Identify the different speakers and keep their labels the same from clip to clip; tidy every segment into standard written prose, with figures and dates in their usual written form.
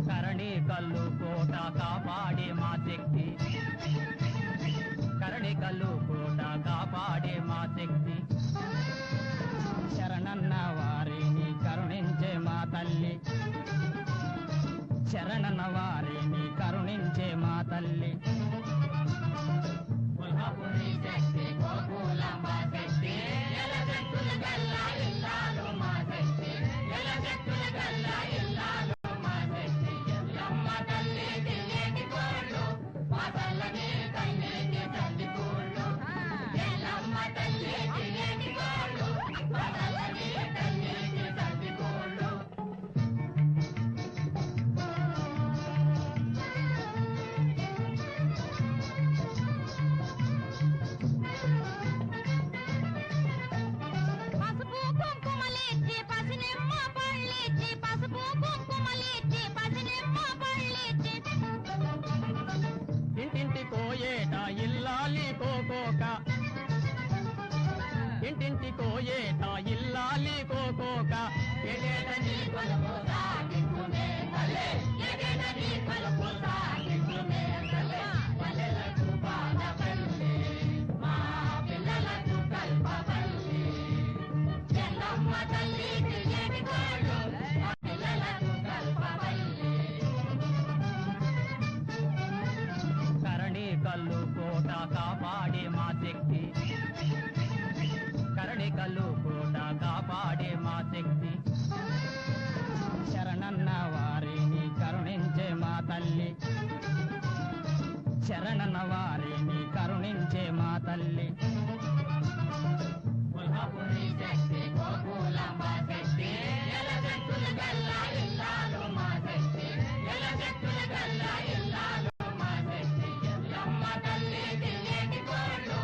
Speaker 1: కరణి కల్లు కోట కాపాడే మా శక్తి, కరణి కల్లు కోట కాపాడే మా శక్తి. శరణన్న వారిని కరుణించే మా తల్లి, శరణన్న వారిని కరుణించే మా తల్లి.
Speaker 2: కొల్హాపురి శక్తి గోకులాంబ శక్తి, ఎలగట్టుల గల్లా ఇల్లాలు మా శక్తి, ఎలగట్టుల గల్లా ఇల్లాలు మా శక్తి. ఎల్లమ్మ తల్లి తిరిగేటి కోళ్ళు, మా తల్లని కన్నీటి తల్లి కోళ్ళు. ఎల్లమ్మ తల్లి తిరిగేటి కోళ్ళు, మా తల్లని కన్నీటి తల్లి కోళ్ళు.
Speaker 3: పసుపు కుంకుమలిచ్చి పసినిమ్మ పళ్ళిచ్చి, పసుపు కుంకుమలిచ్చి పసినిమ్మ పళ్ళిచ్చి.
Speaker 1: ఇంటింటి కోయేట ఇల్లాలి కోకోక, ఇంటింటి కోయేట ఇల్లాలి కోకోక.
Speaker 2: ఎగేట నీ కొలుపు సాగించునే తల్లే, ఎగేట నీ కొలుపు సాగించునే తల్లే. పల్లెలకు పాదపల్లి, మా పిల్లలకు కల్పవల్లి. ఎల్లమ్మ తల్లి తిరిగేటి కోళ్ళు, మా పిల్లలకు కల్పవల్లి.
Speaker 1: కరణి కల్లు కోట కాపాడే మా శక్తి, కరణి కల్లు కోట కాపాడే మా శక్తి. శరణన్న వారిని కరుణించే మా తల్లి, శరణన్న వారిని కరుణించే మా తల్లి.
Speaker 2: కొల్హాపురి శక్తి గోకులాంబ శక్తి, ఎలగట్టుల గల్లా ఇల్లాలు మా శక్తి, ఎలగట్టుల గల్లా ఇల్లాలు మా శక్తి. ఎల్లమ్మ తల్లి తిరిగేటి కోళ్ళు,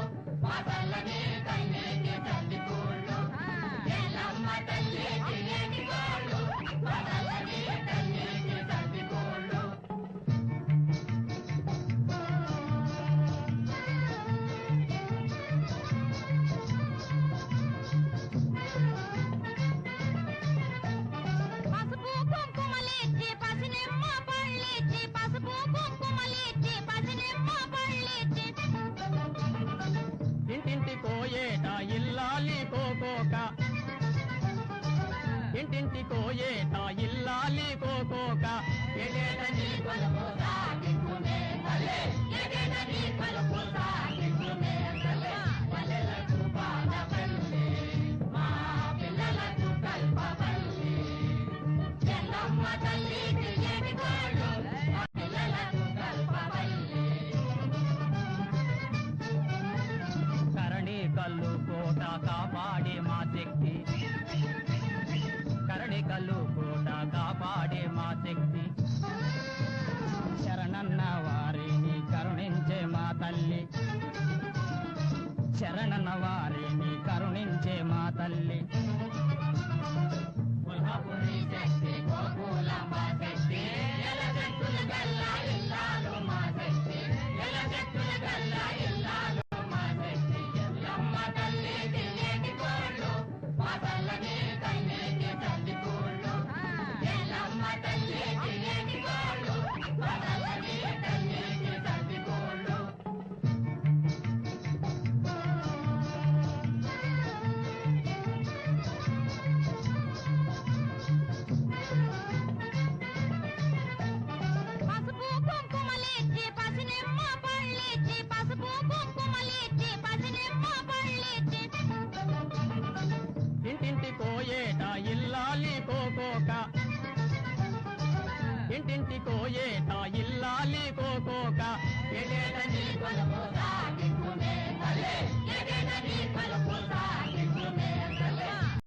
Speaker 2: మా తల్లని కన్నీటి తల్లి కోళ్ళు. ఎల్లమ్మ తల్లి తిరిగేటి కోళ్ళు, మా తల్లని కన్నీటి తల్లి కోళ్ళు.
Speaker 3: పసుపు కుంకుమలిచ్చి పసినిమ్మ పళ్ళిచ్చి, పసుపు కుంకుమలిచ్చి పసినిమ్మ పళ్ళిచ్చి.
Speaker 1: ఇంటింటి కోయేట ఇల్లాలి కోకోక, ఇంటింటి కోయేట ఇల్లాలి కోకోక.
Speaker 2: ఎగేట నీ కొలుపు సాగించునే తల్లే, ఎగేట నీ కొలుపు సాగించునే తల్లే. పల్లెలకు పాదపల్లి, మా పిల్లలకు కల్పవల్లి. ఎల్లమ్మ తల్లి తిరిగేటి కోళ్ళు, మా పిల్లలకు కల్పవల్లి.
Speaker 1: కరణి కల్లు కోట కాపాడే మా శక్తి, కరణి కల్లు కోట కాపాడే మా శక్తి. శరణన్న వారిని కరుణించే మా తల్లి, శరణన్న వారిని కరుణించే మా తల్లి.
Speaker 2: కొల్హాపురి శక్తి గోకులాంబ శక్తి, ఎలగట్టుల గల్లా ఇల్లాలు మా శక్తి, ఎలగట్టుల గల్లా